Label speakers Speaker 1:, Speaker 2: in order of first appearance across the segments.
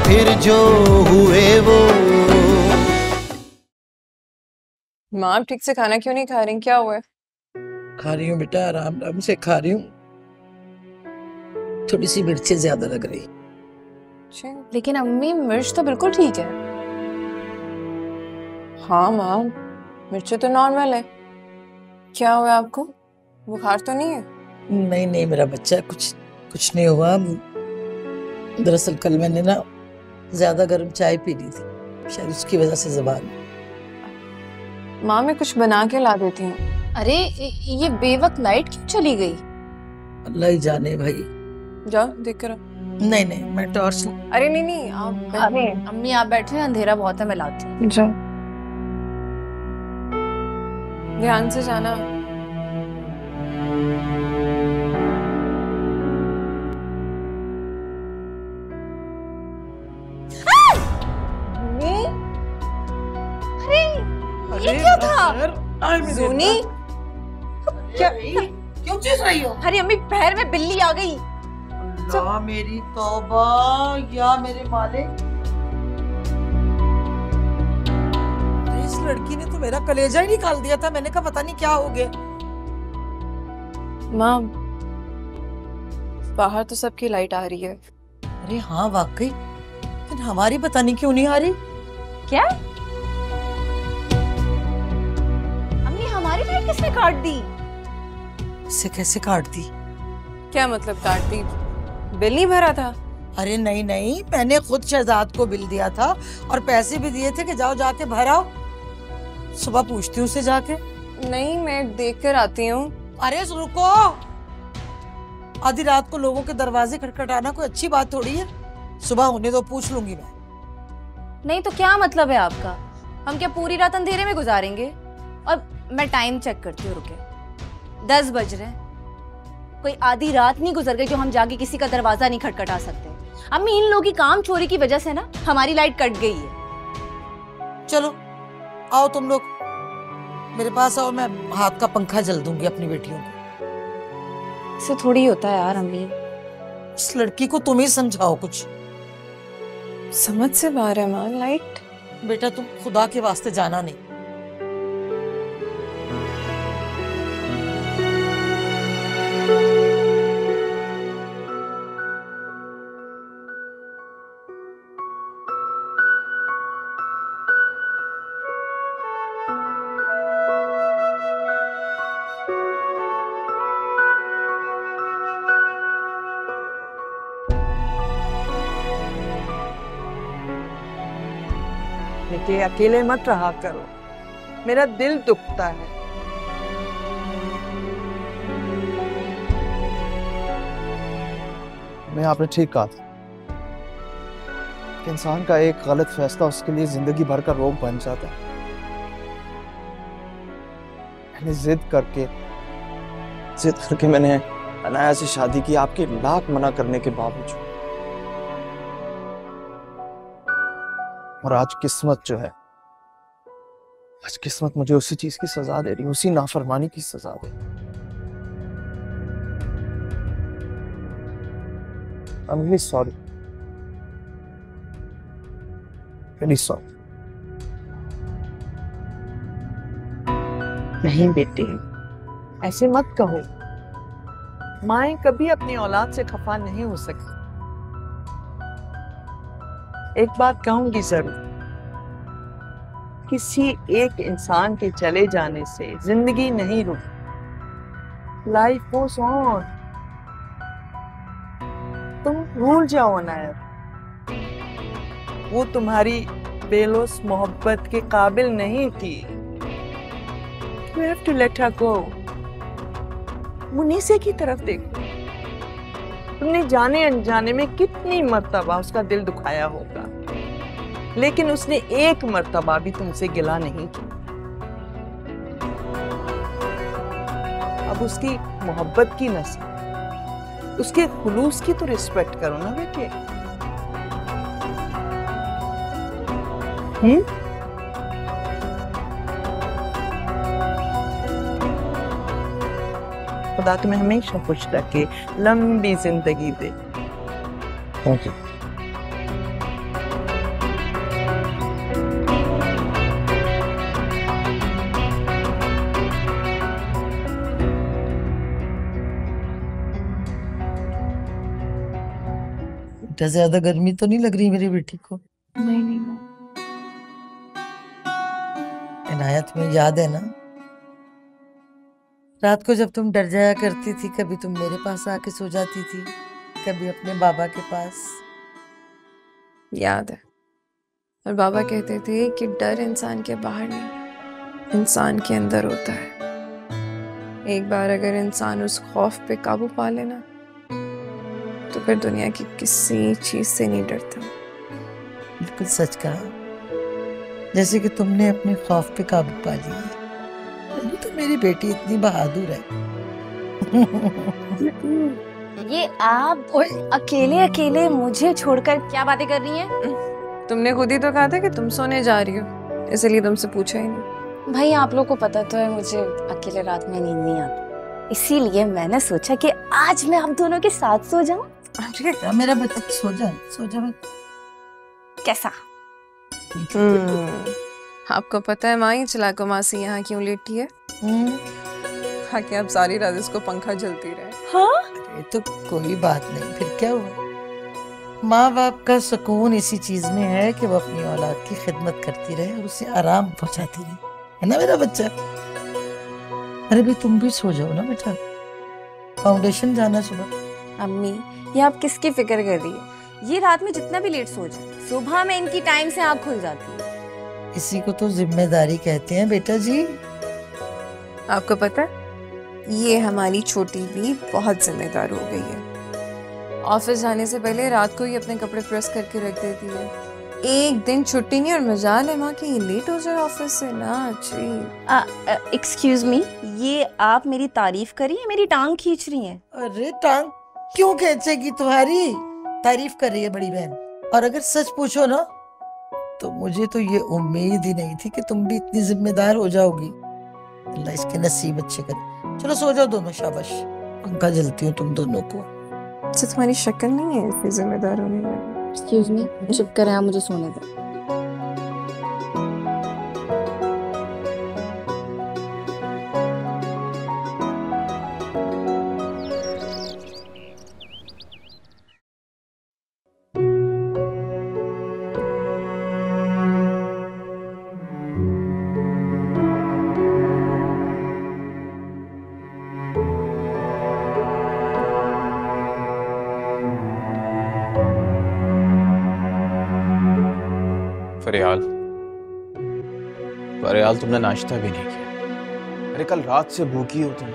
Speaker 1: फिर जो हुए वो।
Speaker 2: माँ आप ठीक से खाना क्यों नहीं खा रही, क्या हुआ है?
Speaker 3: खा रही हूँ बेटा, आराम आराम से खा रही हूँ। थोड़ी सी मिर्चें ज्यादा लग रही।
Speaker 2: लेकिन अम्मी मिर्च तो बिल्कुल ठीक है। हाँ माँ मिर्ची तो नॉर्मल है। क्या हुआ आपको, बुखार तो नहीं है?
Speaker 3: नहीं नहीं मेरा बच्चा, कुछ नहीं हुआ। दरअसल कल मैंने ना ज्यादा गर्म चाय पी ली थी, शायद उसकी वजह से जुबान।
Speaker 2: माँ मैं कुछ बना के ला देती हूँ।
Speaker 4: अरे ये बेवक्त लाइट क्यों चली गई?
Speaker 3: अल्लाह ही जाने भाई।
Speaker 2: जाओ देख कर।
Speaker 3: नहीं नहीं मैं टॉर्च।
Speaker 2: अरे नहीं आप।
Speaker 4: अरे अम्मी आप बैठे, अंधेरा बहुत है, मैं लाती हूँ।
Speaker 2: जाओ ध्यान से जाना।
Speaker 4: ये क्या था?
Speaker 2: जूनी
Speaker 3: क्या क्यों चीज रही हो?
Speaker 4: अरे अम्मी पैर में बिल्ली आ गई।
Speaker 3: अल्लाह मेरी तौबा, या मेरे मालिक। इस लड़की ने तो मेरा कलेजा ही निकाल दिया था। मैंने कहा पता नहीं क्या हो गया।
Speaker 2: माँ बाहर तो सबकी लाइट आ रही है।
Speaker 3: अरे हाँ वाकई, लेकिन हमारी पता नहीं क्यों नहीं आ रही।
Speaker 4: क्या? अम्मी हमारी लाइट किसने काट दी?
Speaker 3: इसे कैसे काट दी?
Speaker 2: क्या मतलब काट दी? बिल नहीं भरा था?
Speaker 3: अरे नहीं नहीं, मैंने खुद शहजाद को बिल दिया था और पैसे भी दिए थे कि जाओ जाके भर आओ। सुबह पूछती हूँ उसे जाके।
Speaker 2: नहीं मैं देख कर आती हूँ।
Speaker 3: अरे रुको, आधी रात को लोगों के दरवाजे खटखटाना कोई अच्छी बात थोड़ी है। सुबह होने तो पूछ लूंगी मैं।
Speaker 4: नहीं तो क्या मतलब है आपका? हम क्या पूरी रात अंधेरे में गुजारेंगे? और मैं टाइम चेक करती हूँ, रुके 10 बज रहे हैं। कोई आधी रात नहीं गुजर गई जो हम जाके किसी का दरवाजा नहीं खटखटा सकते। अम्मी इन लोगों की काम चोरी की वजह से ना हमारी लाइट कट गई है।
Speaker 3: चलो आओ तुम लोग मेरे पास आओ, मैं हाथ का पंखा जल दूंगी अपनी बेटियों को।
Speaker 4: इससे थोड़ी होता है यार अम्मी।
Speaker 3: इस लड़की को तुम ही समझाओ कुछ।
Speaker 2: समझ से बाहर है माँ लाइट।
Speaker 3: बेटा तुम खुदा के वास्ते जाना नहीं।
Speaker 5: बेटे अकेले मत रहा करो, मेरा दिल दुखता है।
Speaker 6: मैं आपने ठीक कहा था कि इंसान का एक गलत फैसला उसके लिए जिंदगी भर का रोग बन जाता है। मैंने जिद करके मैंने अनाया से शादी की, आपके लाख मना करने के बावजूद। और आज किस्मत जो है, आज किस्मत मुझे उसी चीज की सजा दे रही है, उसी नाफरमानी की सजा दे रही है। I'm really sorry. Really sorry.
Speaker 5: नहीं बेटे, ऐसे मत कहो। माएं कभी अपनी औलाद से खफा नहीं हो सकती। एक बात कहूंगी जरूर, किसी एक इंसान के चले जाने से जिंदगी नहीं रुकती। Life goes on. तुम भूल जाओ नायर, वो तुम्हारी बेलोस मोहब्बत के काबिल नहीं थी। You have to let her go. मुनीसे की तरफ देखो, तुमने जाने अनजाने में कितनी मर्तबा उसका दिल दुखाया होगा, लेकिन उसने एक मर्तबा भी तुमसे गिला नहीं किया। अब उसकी मोहब्बत की नस्ल, उसके खुलूस की तो रिस्पेक्ट करो ना बेटे। खुदा तुम्हें हमेशा खुश रखे, लंबी जिंदगी दे।
Speaker 6: Thank you.
Speaker 3: बेटा ज्यादा गर्मी तो नहीं लग रही मेरी बेटी को?
Speaker 2: नहीं नहीं
Speaker 3: इनायत, में याद है ना रात को जब तुम डर जाया करती थी, कभी तुम मेरे पास आके सो जाती थी, कभी अपने बाबा के पास।
Speaker 2: याद है। और बाबा कहते थे कि डर इंसान के बाहर नहीं, इंसान के अंदर होता है। एक बार अगर इंसान उस खौफ पे काबू पा लेना तो फिर दुनिया की किसी चीज से नहीं डरता।
Speaker 3: बिल्कुल सच कहा, जैसे कि तुमने अपने खौफ पे काबू पा लिया। अभी तो मेरी बेटी इतनी बहादुर है।
Speaker 4: ये आप अकेले अकेले मुझे छोड़कर क्या बातें कर रही हैं?
Speaker 2: तुमने खुद ही तो कहा था कि तुम सोने जा रही हो, इसलिए तुमसे पूछा ही नहीं।
Speaker 4: भाई आप लोग को पता तो है मुझे अकेले रात में नींद नहीं आती, इसीलिए मैंने सोचा कि आज मैं आप दोनों के साथ सो जाऊं।
Speaker 2: अरे
Speaker 3: मेरा बच्चा सो जा, सो जा।
Speaker 4: कैसा?
Speaker 2: आपको पता है माँ चलाको मासी यहाँ क्यों लेटी है? ताकि आप सारी रात इसको पंखा जलती रहे।
Speaker 4: हाँ?
Speaker 3: ये तो कोई बात नहीं, फिर क्या हुआ? माँ बाप का सुकून इसी चीज में है कि वो अपनी औलाद की खिदमत करती रहे और उसे आराम पहुंचाती रहे, है ना मेरा बच्चा? अरे भाई तुम भी सो जाओ ना बेटा, फाउंडेशन जाना सुबह।
Speaker 4: अम्मी ये आप किसकी फिक्र कर रही है? ये रात में जितना भी लेट सो जाए, सुबह में इनकी टाइम से आँख खुल जाती है।
Speaker 3: इसी को तो जिम्मेदारी कहते हैं बेटा जी।
Speaker 2: आपको पता है ये हमारी छोटी भी बहुत जिम्मेदार हो गई है। ऑफिस जाने से पहले रात को ही अपने कपड़े प्रेस करके रख देती है। एक दिन छुट्टी नहीं और मजाल है माँ कि ये लेट हो जाए ऑफिस से ना। जी
Speaker 4: एक्सक्यूज मी, ये आप मेरी तारीफ कर रही हैं, मेरी टांग खींच रही हैं?
Speaker 3: अरे टांग क्यों खींचेगी तुम्हारी? तारीफ कर रही है बड़ी बहन। और अगर सच पूछो ना तो मुझे तो ये उम्मीद ही नहीं थी कि तुम भी इतनी जिम्मेदार हो जाओगी। अल्लाह इसके नसीब अच्छे करे। चलो सो जाओ दोनों, शाबाश। पंखा जलती हूँ तुम दोनों को।
Speaker 2: तो तुम्हारी शक्ल नहीं है इतनी जिम्मेदार होने वाली।
Speaker 4: एक्सक्यूज मी, चुप करें आप, मुझे सोने दें।
Speaker 6: फरियाल तुमने नाश्ता भी नहीं किया। अरे कल रात से भूखी हो तुम।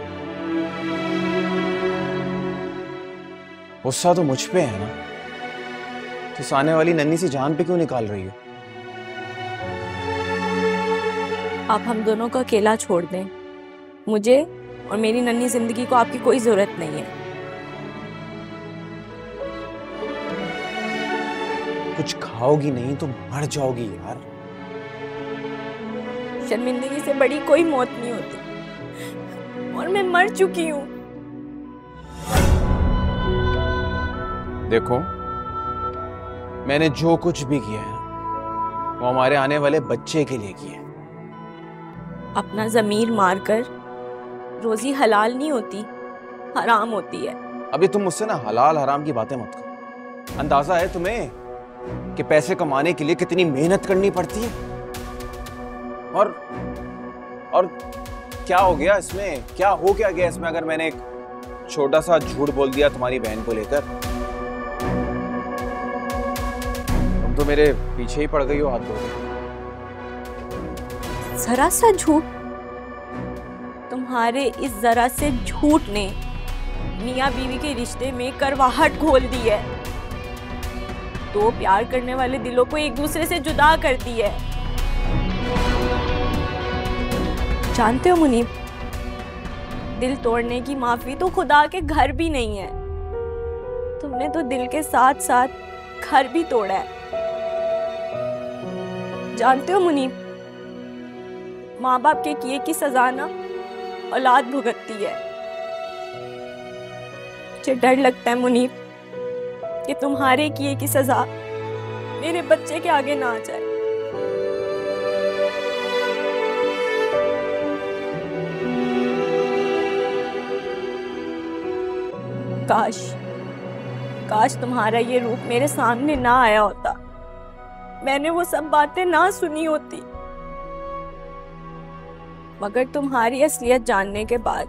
Speaker 6: गुस्सा तो मुझ पे है ना, तो साने वाली नन्ही सी जान पे क्यों निकाल रही हो?
Speaker 7: आप हम दोनों को अकेला छोड़ दें, मुझे और मेरी नन्ही जिंदगी को आपकी कोई जरूरत नहीं है।
Speaker 6: कुछ खाओगी नहीं तो मर जाओगी यार।
Speaker 7: शर्मिंदगी से बड़ी कोई मौत नहीं होती और मैं मर चुकी हूँ।
Speaker 6: देखो मैंने जो कुछ भी किया है वो हमारे आने वाले बच्चे के लिए किया है।
Speaker 7: अपना जमीर मारकर रोजी हलाल नहीं होती, हराम होती है।
Speaker 6: अभी तुम मुझसे ना हलाल हराम की बातें मत करो। अंदाजा है तुम्हें कि पैसे कमाने के लिए कितनी मेहनत करनी पड़ती है? और क्या हो गया इसमें? क्या हो क्या गया इसमें अगर मैंने एक छोटा सा झूठ बोल दिया तुम्हारी बहन को लेकर? तुम तो मेरे पीछे ही पड़ गई हो हाथ धोकर।
Speaker 7: जरा सा झूठ? तुम्हारे इस जरा से झूठ ने मियाँ बीवी के रिश्ते में करवाहट घोल दी है। दो प्यार करने वाले दिलों को एक दूसरे से जुदा कर दी है। जानते हो मुनीब, दिल तोड़ने की माफी तो खुदा के घर भी नहीं है। तुमने तो दिल के साथ साथ घर भी तोड़ा है। जानते हो मुनीब, माँ बाप के किए की सजा ना औलाद भुगतती है। मुझे डर लगता है मुनीब कि तुम्हारे किए की सजा मेरे बच्चे के आगे ना आ जाए। काश तुम्हारा ये रूप मेरे सामने ना आया होता, मैंने वो सब बातें ना सुनी होती। मगर तुम्हारी असलियत जानने के बाद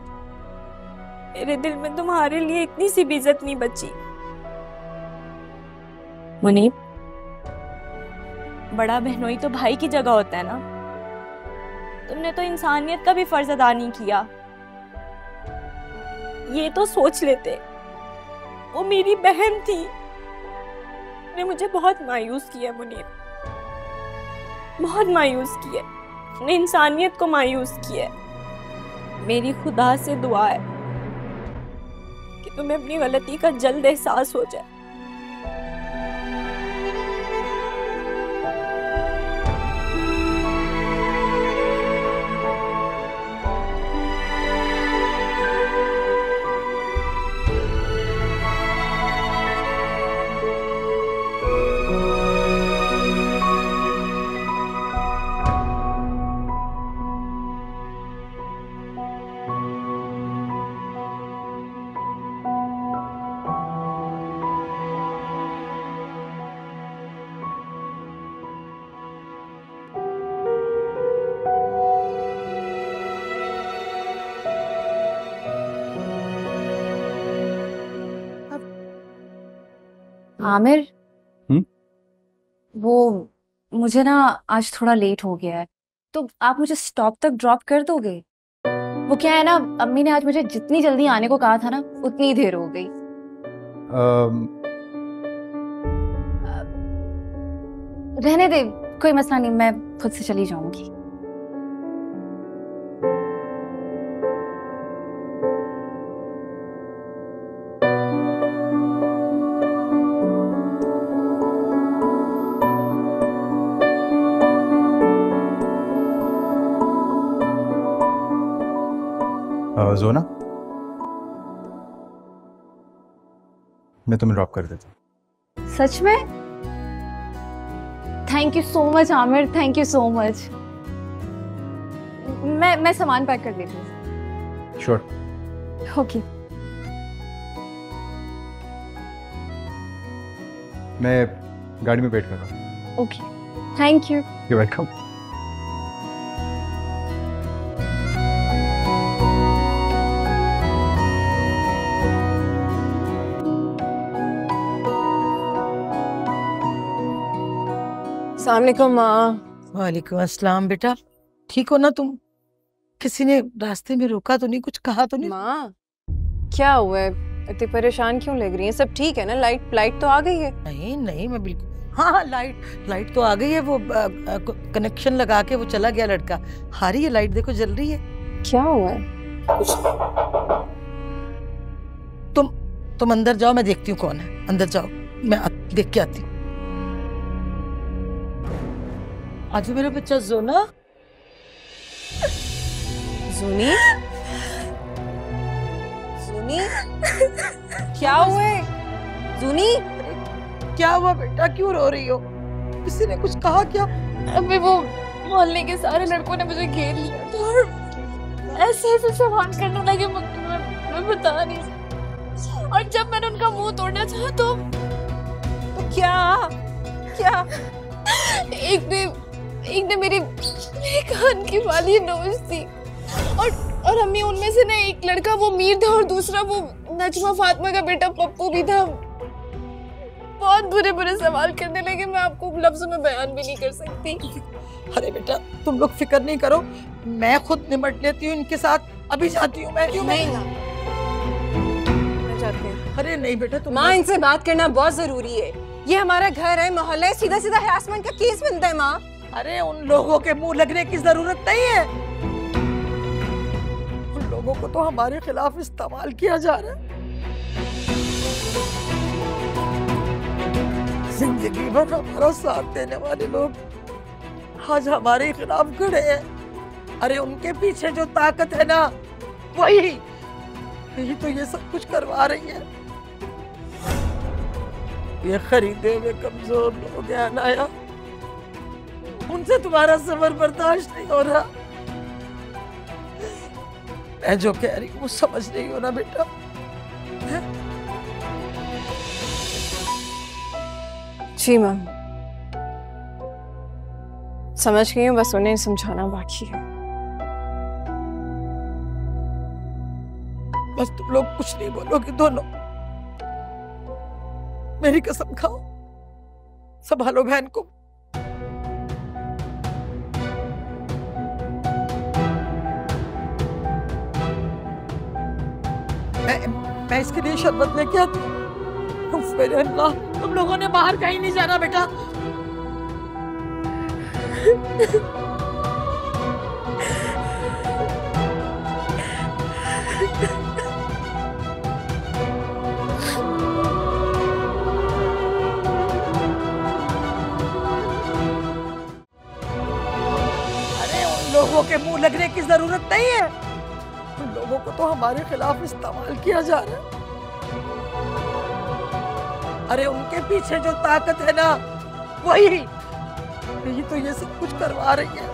Speaker 7: मेरे दिल में तुम्हारे लिए इतनी सी भी इज्जत नहीं बची। मुनीब, बड़ा बहनोई तो भाई की जगह होता है ना। तुमने तो इंसानियत का भी फर्ज अदा नहीं किया। ये तो सोच लेते, वो मेरी बहन थी। ने मुझे बहुत मायूस किया मुनीब, बहुत मायूस किया। ने इंसानियत को मायूस किया। मेरी खुदा से दुआ है कि तुम्हें अपनी गलती का जल्द एहसास हो जाए।
Speaker 4: आमिर, वो मुझे ना आज थोड़ा लेट हो गया है, तो आप मुझे स्टॉप तक ड्रॉप कर दोगे? वो क्या है ना, अम्मी ने आज मुझे जितनी जल्दी आने को कहा था ना, उतनी ही देर हो गई। रहने दे, कोई मसला नहीं, मैं खुद से चली जाऊंगी।
Speaker 8: ज़ोना, मैं तुम्हें ड्रॉप कर देता हूँ।
Speaker 4: सच में? Thank you so much Aamir, thank you so much. मैं सामान पैक कर देती हूँ।
Speaker 8: श्योर।
Speaker 4: ओके।
Speaker 8: मैं गाड़ी में वेट कर रहा हूँ।
Speaker 4: Okay, thank you.
Speaker 8: You welcome.
Speaker 2: अस्सलामुअलैकुम माँ।
Speaker 3: वालेकुम अस्सलाम। बेटा ठीक हो ना तुम? किसी ने रास्ते में रोका तो नहीं, कुछ कहा तो नहीं?
Speaker 2: माँ क्या हुआ है, इतनी परेशान क्यों लग रही है? सब ठीक है ना? लाइट तो आ गई है?
Speaker 3: नहीं नहीं, मैं बिल्कुल, हाँ लाइट तो आ गई है। वो कनेक्शन लगा के वो चला गया लड़का। आ रही है लाइट, देखो जल रही है।
Speaker 2: क्या हुआ है?
Speaker 3: तुम अंदर जाओ, मैं देखती हूँ कौन है। अंदर जाओ, मैं देख के आती हूँ। आज मेरा बच्चा ज़ोना।
Speaker 2: ज़ोनी? ज़ोनी? क्या हुआ है? ज़ोनी?
Speaker 3: क्या हुआ बेटा, क्यों रो रही हो? किसी ने कुछ कहा क्या?
Speaker 7: अभी वो मोहल्ले के सारे लड़कों ने मुझे घेर लिया था और ऐसे सवाल करने लगे, मैं बता नहीं सकती। और जब मैंने उनका मुंह तोड़ना चाहा तो क्या एक ने मेरे कान की वाली नोच दी और अम्मी, उनमें से ना एक लड़का वो मीर था और दूसरा वो नजमा फातिमा का बेटा पप्पू भी था। बहुत बुरे सवाल करने लगे, मैं आपको लफ्ज़ों में बयान भी नहीं कर सकती।
Speaker 3: अरे बेटा तुम लोग फिक्र नहीं करो, मैं खुद निपट लेती हूँ इनके साथ। अभी जाती हूँ मैं।
Speaker 2: नहीं ना, मैं जाती हूँ।
Speaker 3: अरे नहीं बेटा तुम।
Speaker 2: माँ इनसे बात करना बहुत जरूरी है। ये हमारा घर है, मोहल्ला है, सीधा हरासमेंट का केस बनता है माँ।
Speaker 3: अरे उन लोगों के मुंह लगने की जरूरत नहीं है। उन लोगों को तो हमारे खिलाफ इस्तेमाल किया जा रहा है। जिंदगी भर हमारा साथ देने वाले लोग आज हमारे खिलाफ खड़े हैं। अरे उनके पीछे जो ताकत है ना, वही तो ये सब कुछ करवा रही है। ये खरीदे हुए कमजोर लोग हैं अनाया, उनसे तुम्हारा सबर बर्दाश्त नहीं हो रहा। मैं जो कह रही हूँ वो समझ रही हो ना बेटा?
Speaker 2: जी मैम, समझ गई हूँ, बस उन्हें समझाना बाकी है।
Speaker 3: बस तुम लोग कुछ नहीं बोलोगे दोनों। मेरी कसम खाओ, संभालो बहन को। मैं इसके लिए शरबत लेके आती हूँ। मेरे अल्लाह, तुम लोगों ने बाहर कहीं नहीं जाना बेटा। अरे उन लोगों के मुंह लगने की जरूरत नहीं है। उन लोगों को तो हमारे खिलाफ इस्तेमाल किया जा रहा है। अरे उनके पीछे जो ताकत है ना, वही यही तो ये सब कुछ करवा रही है।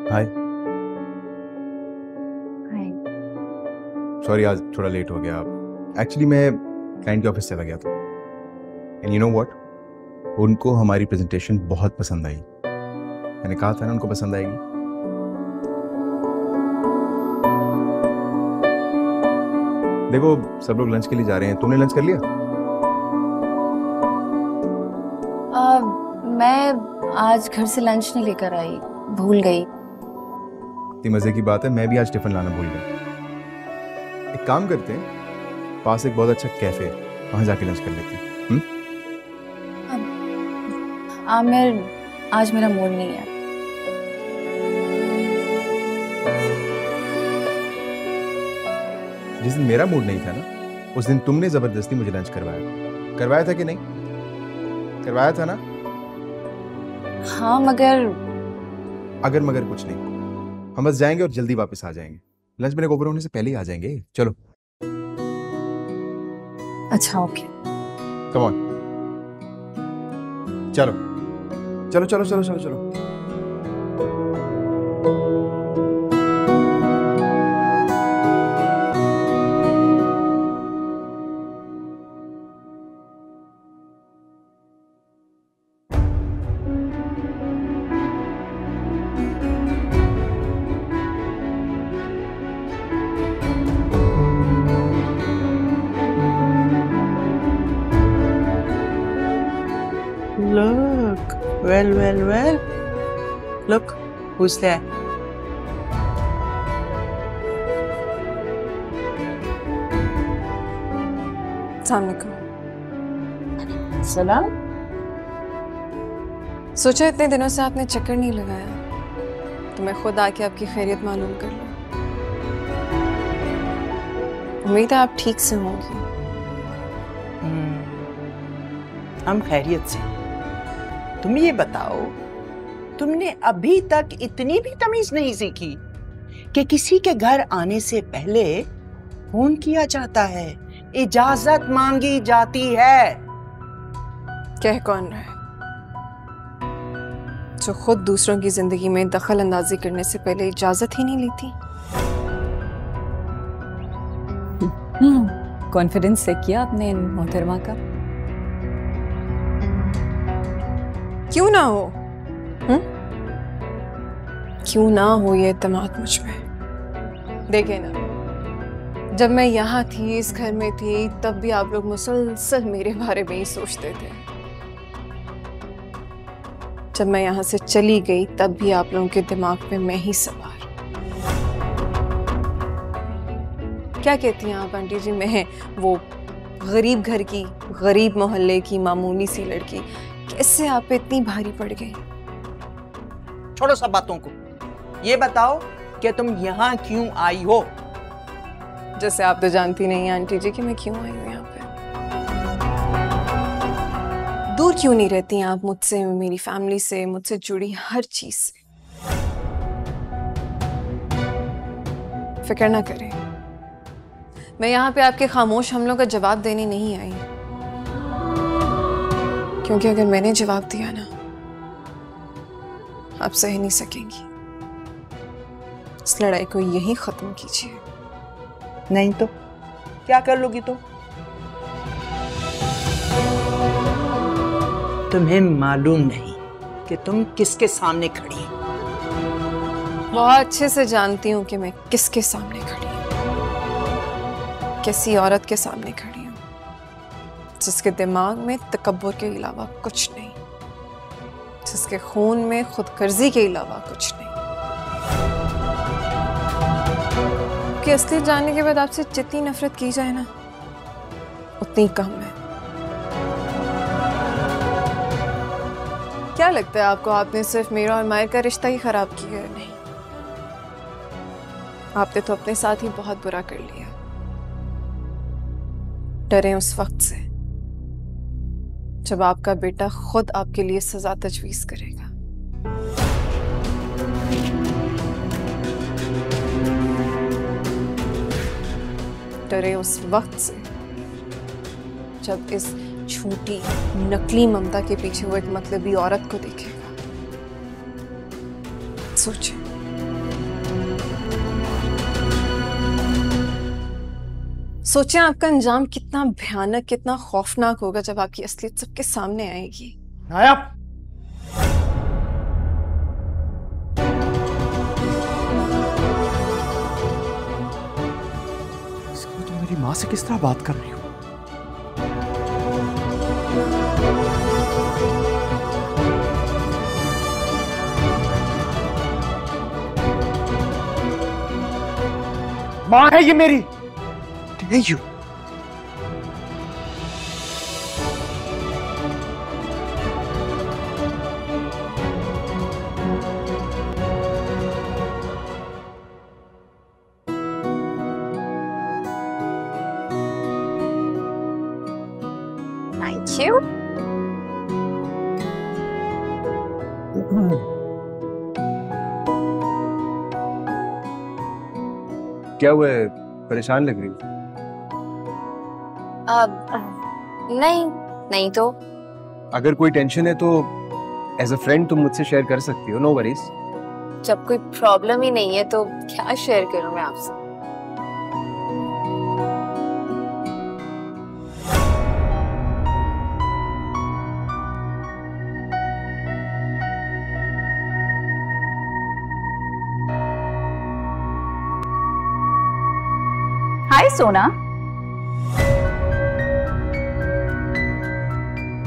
Speaker 8: हाय। सॉरी आज थोड़ा लेट हो गया। एक्चुअली मैं क्लाइंट के ऑफिस चला गया था। एंड यू नो व्हाट, उनको हमारी प्रेजेंटेशन बहुत पसंद आई। मैंने कहा था ना उनको पसंद आएगी। देखो सब लोग लंच के लिए जा रहे हैं, तुमने लंच कर लिया?
Speaker 4: मैं आज घर से लंच नहीं लेकर आई, भूल गई।
Speaker 8: इतनी मजे की बात है, मैं भी आज टिफिन लाना भूल गया। एक काम करते हैं, पास एक बहुत अच्छा कैफे है, वहां जाके लंच कर लेते हैं।
Speaker 4: आमिर, आज मेरा मूड नहीं है।
Speaker 8: जिस दिन मेरा मूड नहीं था ना, उस दिन तुमने जबरदस्ती मुझे लंच करवाया था कि नहीं? करवाया था ना?
Speaker 4: हाँ मगर
Speaker 8: मगर कुछ नहीं, हम बस जाएंगे और जल्दी वापस आ जाएंगे। लंच मेरे ओवर होने से पहले ही आ जाएंगे। चलो।
Speaker 4: अच्छा ओके।
Speaker 8: कम ऑन, चलो चलो चलो चलो चलो चलो।
Speaker 5: Look, well. Look, who's there? सलाम।
Speaker 2: सोचा इतने दिनों से आपने चक्कर नहीं लगाया, तो मैं खुद आके आपकी खैरियत मालूम कर लूं। उम्मीद है आप ठीक से होंगी।
Speaker 5: हम खैरियत से। तुम ये बताओ, तुमने अभी तक इतनी भी तमीज नहीं सीखी कि किसी के घर आने से पहले फोन किया जाता है, इजाजत मांगी जाती है।
Speaker 2: कह कौन रहा है? जो खुद दूसरों की जिंदगी में दखल अंदाजी करने से पहले इजाजत ही नहीं लेती।
Speaker 9: कॉन्फिडेंस से किया आपने इन मोहतरमा का?
Speaker 2: क्यों ना हो? क्यों ना हो ये एतमाद मुझ में? देखे ना, जब मैं यहाँ थी, इस घर में थी, तब भी आप लोग मुसलसल मेरे बारे में ही सोचते थे। जब मैं यहाँ से चली गई, तब भी आप लोगों के दिमाग में मैं ही सवार। क्या कहती हैं आप आंटी जी? मैं वो गरीब घर की, गरीब मोहल्ले की मामूली सी लड़की, कैसे आप पे इतनी भारी पड़ गई?
Speaker 5: छोड़ो सब बातों को, ये बताओ कि तुम यहाँ क्यों आई हो?
Speaker 2: जैसे आप तो जानती नहीं हैं आंटी जी कि मैं क्यों आई हूँ यहाँ पे। दूर क्यों नहीं रहती हैं आप मुझसे, मेरी फैमिली से, मुझसे जुड़ी हर चीज से। फिक्र ना करें, मैं यहाँ पे आपके खामोश हमलों का जवाब देने नहीं आई, क्योंकि अगर मैंने जवाब दिया ना आप सह नहीं सकेंगी। इस लड़ाई को यहीं खत्म कीजिए।
Speaker 5: नहीं तो क्या कर लोगी तो? तुम्हें मालूम नहीं कि तुम किसके सामने खड़ी हो?
Speaker 2: बहुत अच्छे से जानती हूँ कि मैं किसके सामने खड़ी हूँ। किसी औरत के सामने खड़ी हूँ जिसके दिमाग में तकब्बुर के अलावा कुछ नहीं, जिसके खून में खुदगर्जी के अलावा कुछ नहीं। कि असलियत जानने के बाद आपसे जितनी नफरत की जाए ना उतनी कम है। क्या लगता है आपको, आपने सिर्फ मेरा और मायर का रिश्ता ही खराब किया है? नहीं, आपने तो अपने साथ ही बहुत बुरा कर लिया। डरे उस वक्त से जब आपका बेटा खुद आपके लिए सजा तजवीज करेगा। डरे उस वक्त से जब इस झूठी नकली ममता के पीछे वो एक मतलबी औरत को देखेगा। सोचिए, सोचिए आपका अंजाम कितना भयानक, कितना खौफनाक होगा जब आपकी असलियत सबके सामने आएगी।
Speaker 6: नायाब, तुम मेरी माँ से किस तरह बात कर रही हो? माँ है ये मेरी। You.
Speaker 2: Thank you.
Speaker 8: क्या हुआ है? परेशान लग रही हो?
Speaker 4: नहीं तो।
Speaker 8: अगर कोई टेंशन है तो एज अ फ्रेंड तुम मुझसे शेयर कर सकती हो, नो वरीज।
Speaker 2: जब कोई प्रॉब्लम ही नहीं है तो क्या शेयर करूं मैं आपसे?
Speaker 9: हाय सोना,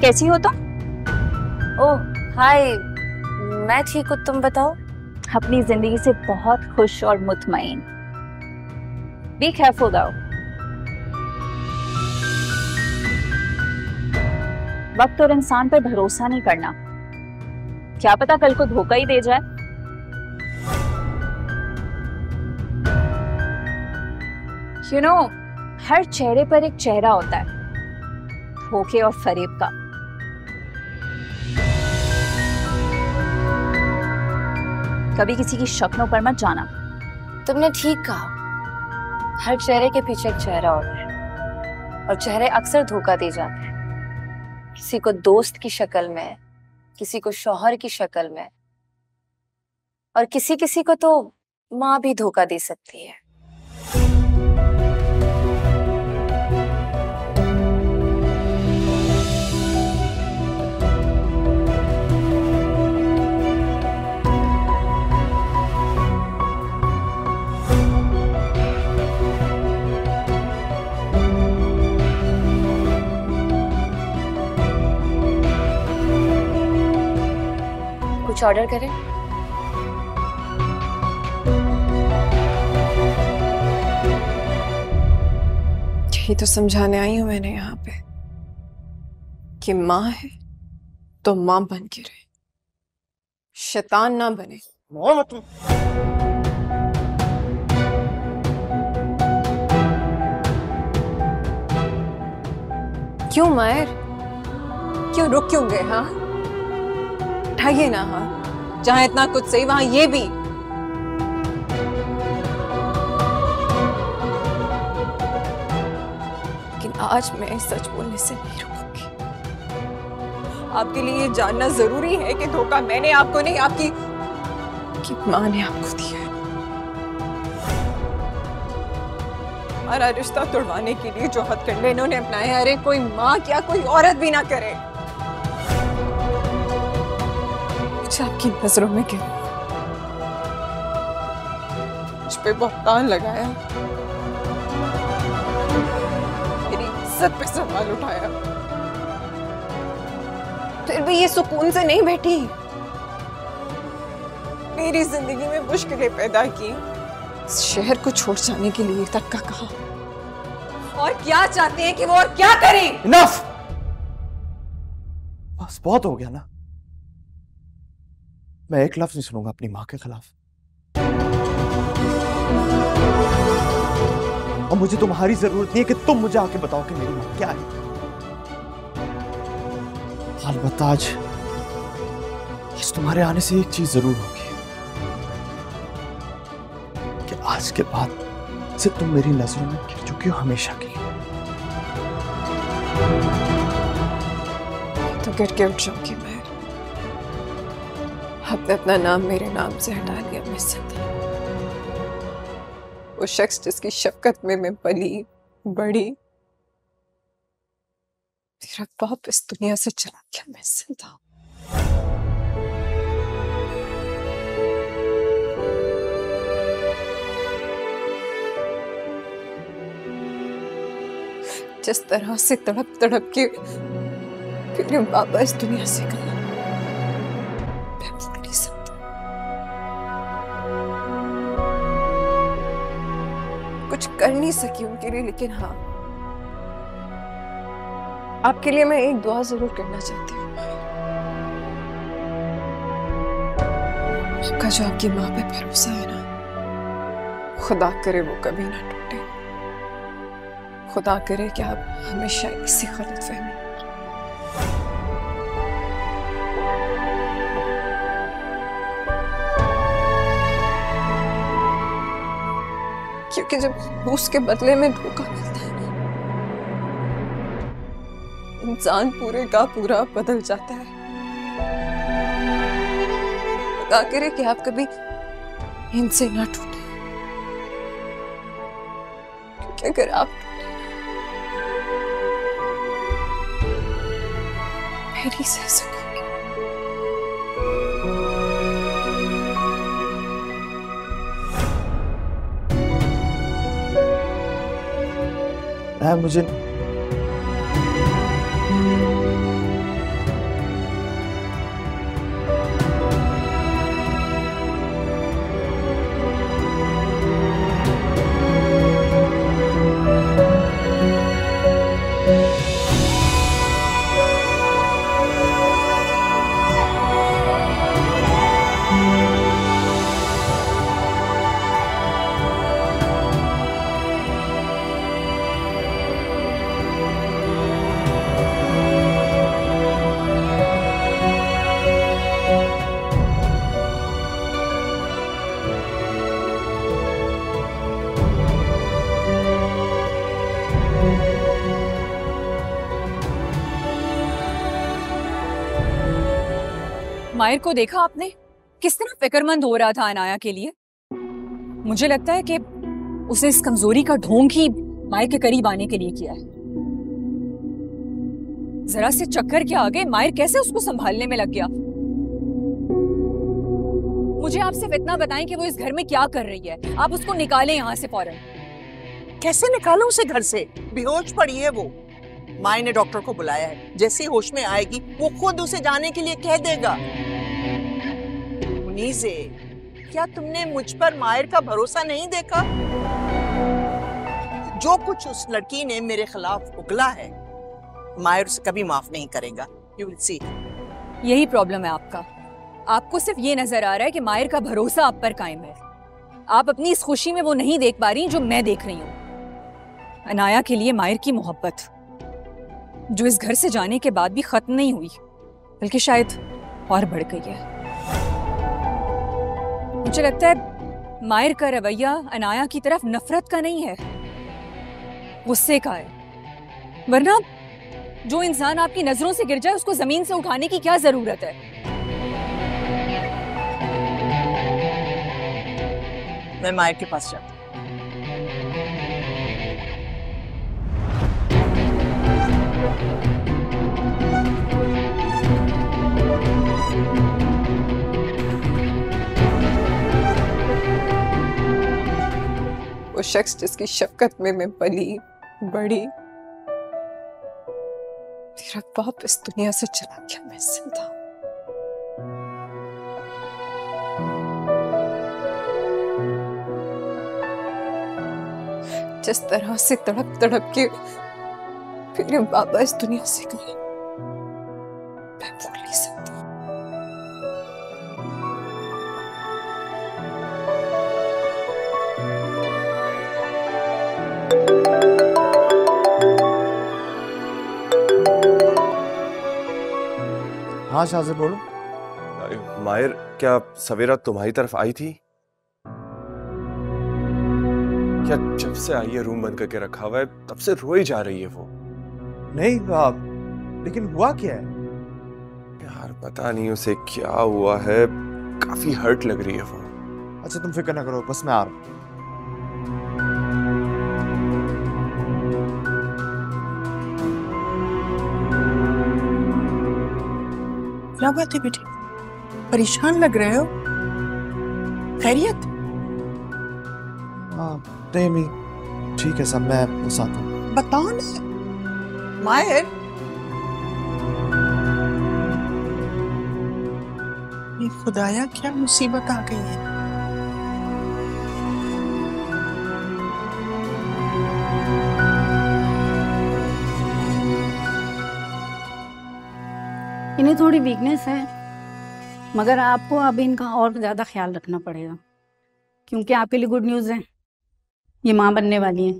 Speaker 9: कैसी हो तुम?
Speaker 4: ओह हाय, मैं ठीक हूँ, तुम बताओ।
Speaker 9: अपनी जिंदगी से बहुत खुश और मुतमईन। Be careful though। वक्त और इंसान पर भरोसा नहीं करना, क्या पता कल को धोखा ही दे जाए। You know, हर चेहरे पर एक चेहरा होता है, धोखे और फरेब का। कभी किसी की शक्लों पर मत जाना।
Speaker 4: तुमने ठीक कहा, हर चेहरे के पीछे एक चेहरा होता है और चेहरे अक्सर धोखा दे जाते हैं। किसी को दोस्त की शक्ल में, किसी को शौहर की शक्ल में, और किसी किसी को तो माँ भी धोखा दे सकती है। कुछ ऑर्डर करें?
Speaker 2: यही तो समझाने आई हूं मैंने यहाँ पे कि माँ है तो माँ बन के रहे, शैतान ना बने। क्यों मायर, क्यों रुक क्यों गए? हाँ, उठाइए ना हाथ। जहां इतना कुछ सही वहां ये भी। लेकिन आज मैं सच बोलने से नहीं रुकूंगी। आपके लिए ये जानना जरूरी है कि धोखा मैंने आपको नहीं, आपकी माँ ने आपको दिया है। हमारा रिश्ता तोड़वाने के लिए जो हथकंडे इन्होंने अपनाए, अरे कोई माँ क्या कोई औरत भी ना करे। मुझे आपकी नजरों में गिर, मुझ पे बहतान लगाया, मेरी इज्जत पे सवाल उठाया, फिर भी ये सुकून से नहीं बैठी। मेरी जिंदगी में मुश्किलें पैदा की, शहर को छोड़ जाने के लिए तक का कहा। और क्या चाहते हैं कि वो और क्या करें?
Speaker 6: Enough! बस बहुत हो गया ना। मैं एक लफ्ज नहीं सुनूंगा अपनी माँ के खिलाफ। और मुझे तुम्हारी जरूरत नहीं है कि तुम मुझे आके बताओ कि मेरी माँ क्या है। अलबत्ता आज तुम्हारे आने से एक चीज जरूर होगी कि आज के बाद से तुम मेरी नजरों में गिर चुकी हो हमेशा के लिए।
Speaker 2: तो गिर के उठ जाऊंगी मैं। आपने अपना नाम मेरे नाम से हटा लिया। मैं सिद्धा, वो शख्स जिसकी शफकत में मैं पली बड़ी, तेरा बाप इस दुनिया से चला गया। मैं सिद्धा, जिस तरह से तड़प तड़प के मेरे बाबा इस दुनिया से गया, मैं भूल नहीं सकती। कुछ कर नहीं सकी उनके लिए, लेकिन हाँ, आपके लिए मैं एक दुआ जरूर करना चाहती हूँ। आपका जो आपकी माँ पे भरोसा है ना, खुदा करे वो कभी ना टूटे। खुदा करे कि आप हमेशा इसी गलतफहमी। क्योंकि जब उसके बदले में धोखा मिलता है ना, इंसान पूरे का पूरा बदल जाता है। खुदा करे कि आप कभी इनसे ना टूटे, क्योंकि अगर आप मेरी सह सकूंगी।
Speaker 6: मुझे
Speaker 9: मायर को देखा आपने किस तरह फिक्रमंद हो रहा था अनाया के लिए। मुझे लगता है कि उसे इस कमजोरी का ढोंग ही मायर के करीब आने के लिए किया है। जरा से चक्कर के आगे मायर कैसे उसको संभालने में लग गया। मुझे आप सिर्फ इतना बताएं कि वो इस घर में क्या कर रही है। आप उसको निकालें यहाँ से फौरन।
Speaker 5: कैसे निकालो उसे घर से? बेहोश पड़ी है वो। माँ ने डॉक्टर को बुलाया है, जैसे ही होश में आएगी वो खुद उसे जाने के लिए कह देगा। मुनीज़े, क्या तुमने मुझ पर मायर का भरोसा नहीं देखा? जो कुछ उस लड़की ने मेरे खिलाफ उगला है, मायर उसे कभी माफ नहीं करेगा। You will see.
Speaker 9: यही प्रॉब्लम है आपका। आपको सिर्फ ये नजर आ रहा है कि मायर का भरोसा आप पर कायम है। आप अपनी इस खुशी में वो नहीं देख पा रही जो मैं देख रही हूँ। अनाया के लिए मायर की मोहब्बत, जो इस घर से जाने के बाद भी खत्म नहीं हुई, बल्कि शायद और बढ़ गई है। मुझे लगता है मायर का रवैया अनाया की तरफ नफरत का नहीं है, गुस्से का है। वरना जो इंसान आपकी नजरों से गिर जाए उसको जमीन से उठाने की क्या जरूरत है?
Speaker 5: मैं मायर के पास जाती हूँ।
Speaker 2: वो शख्स जिसकी शफकत में मैं पली बड़ी, तेरा बाप इस दुनिया से चला गया, मैं जिंदा। जिस तरह से तड़प तड़प के मेरे बाबा इस दुनिया से गए, मैं भूल नहीं सकती।
Speaker 6: हाँ शाहज़ेब बोलो।
Speaker 10: मायर, क्या सवेरा तुम्हारी तरफ आई थी? क्या जब से आई है रूम बंद करके रखा हुआ है, तब से रोई जा रही है वो?
Speaker 6: नहीं लेकिन हुआ क्या है?
Speaker 10: यार पता नहीं उसे क्या हुआ है, काफी हर्ट लग रही है वो।
Speaker 6: अच्छा तुम फिक्र ना करो, बस मैं आ रहा हूँ।
Speaker 5: क्या बात है बेटी, परेशान लग रहे हो? खैरियत?
Speaker 6: नहीं मैं ठीक है सब, मैं बस आता हूँ।
Speaker 5: बताओ ना मायर। ये खुदाया क्या मुसीबत आ गई है?
Speaker 11: इन्हें थोड़ी वीकनेस है, मगर आपको अब इनका और ज़्यादा ख्याल रखना पड़ेगा, क्योंकि आपके लिए गुड न्यूज़ है, ये माँ बनने वाली हैं।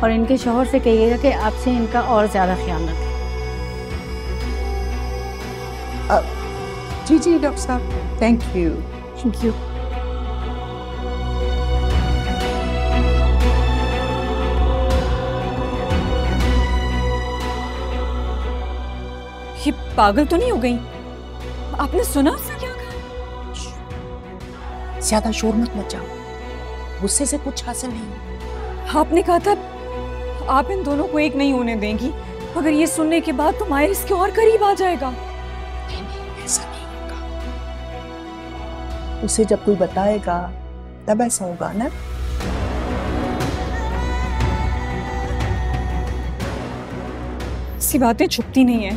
Speaker 11: और इनके शौहर से कहिएगा कि आपसे इनका और ज़्यादा ख्याल रखें।
Speaker 5: जी जी डॉक्टर साहब, थैंक यू।
Speaker 11: Thank you.
Speaker 9: ये पागल तो नहीं हो गई? आपने सुना उसने क्या कहा?
Speaker 5: ज्यादा शोर मत मचाओ, गुस्से से कुछ हासिल नहीं।
Speaker 9: आपने कहा था आप इन दोनों को एक नहीं होने देंगी, मगर ये सुनने के बाद तो मायर इसके और करीब आ जाएगा।
Speaker 5: नहीं, ऐसा नहीं होगा। उसे जब कोई बताएगा तब ऐसा होगा ना।
Speaker 9: ऐसी बातें छुपती नहीं है,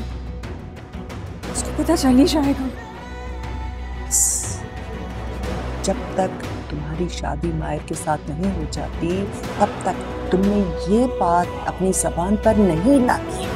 Speaker 9: उसको पता चल ही जाएगा।
Speaker 5: जब तक तुम्हारी शादी मायर के साथ नहीं हो जाती, तब तक तुमने ये बात अपनी ज़बान पर नहीं लानी है।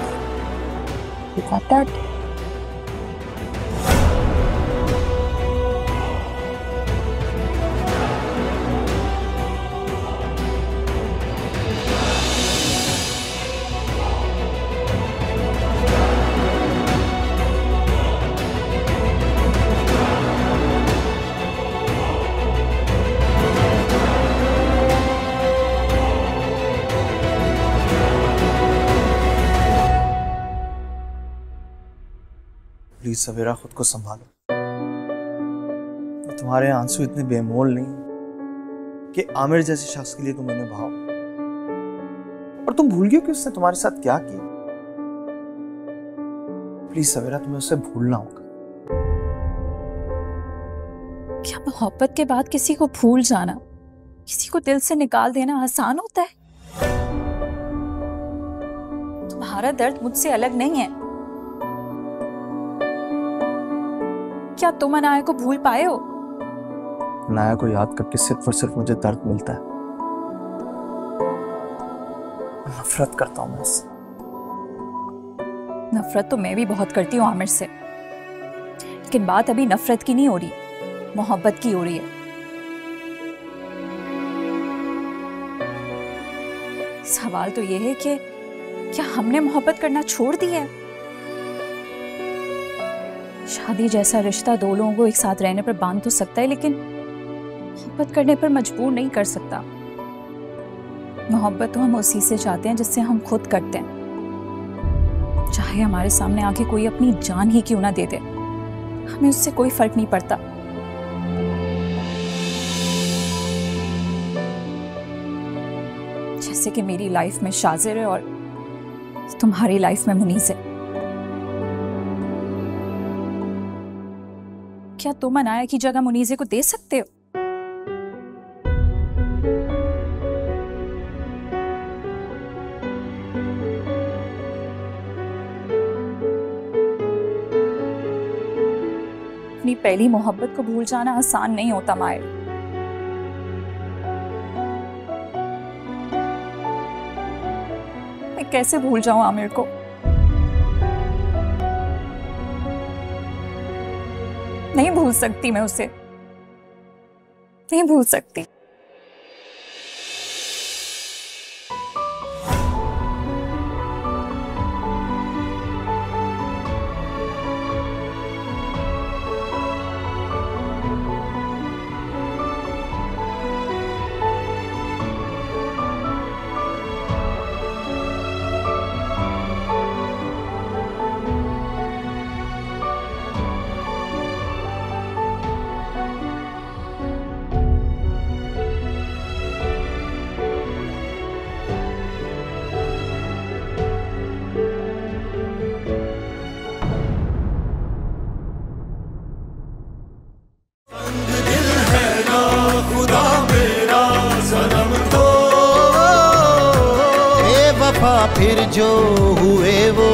Speaker 6: प्लीज सवेरा, खुद को संभालो। तुम्हारे आंसू इतने बेमोल नहीं कि आमिर जैसे शख्स के लिए तुम उन्हें भाव, और तुम भूल गए कि उसने तुम्हारे साथ क्या किया। प्लीज सवेरा, तुम्हें उसे भूलना होगा।
Speaker 9: क्या मोहब्बत के बाद किसी को भूल जाना, किसी को दिल से निकाल देना आसान होता है? तुम्हारा दर्द मुझसे अलग नहीं है। क्या तुम अनाया को भूल पाए हो?
Speaker 6: अनाया को याद करके सिर्फ और सिर्फ मुझे दर्द मिलता है। नफरत करता हूं मैं उससे।
Speaker 9: नफरत तो मैं भी बहुत करती हूँ आमिर से, लेकिन बात अभी नफरत की नहीं हो रही, मोहब्बत की हो रही है। सवाल तो ये है कि क्या हमने मोहब्बत करना छोड़ दिया है? शादी जैसा रिश्ता दो लोगों को एक साथ रहने पर बांध तो सकता है, लेकिन मोहब्बत करने पर मजबूर नहीं कर सकता। मोहब्बत तो हम उसी से चाहते हैं जिससे हम खुद करते हैं, चाहे हमारे सामने आके कोई अपनी जान ही क्यों ना दे दे, हमें उससे कोई फर्क नहीं पड़ता। जैसे कि मेरी लाइफ में शाजिर है और तुम्हारी लाइफ में मुनीस है। क्या तुम अनाया की जगह मुनीज़े को दे सकते हो? अपनी पहली मोहब्बत को भूल जाना आसान नहीं होता मायर। मैं कैसे भूल जाऊं आमिर को? नहीं भूल सकती मैं उसे, नहीं भूल सकती।
Speaker 1: फिर जो हुए वो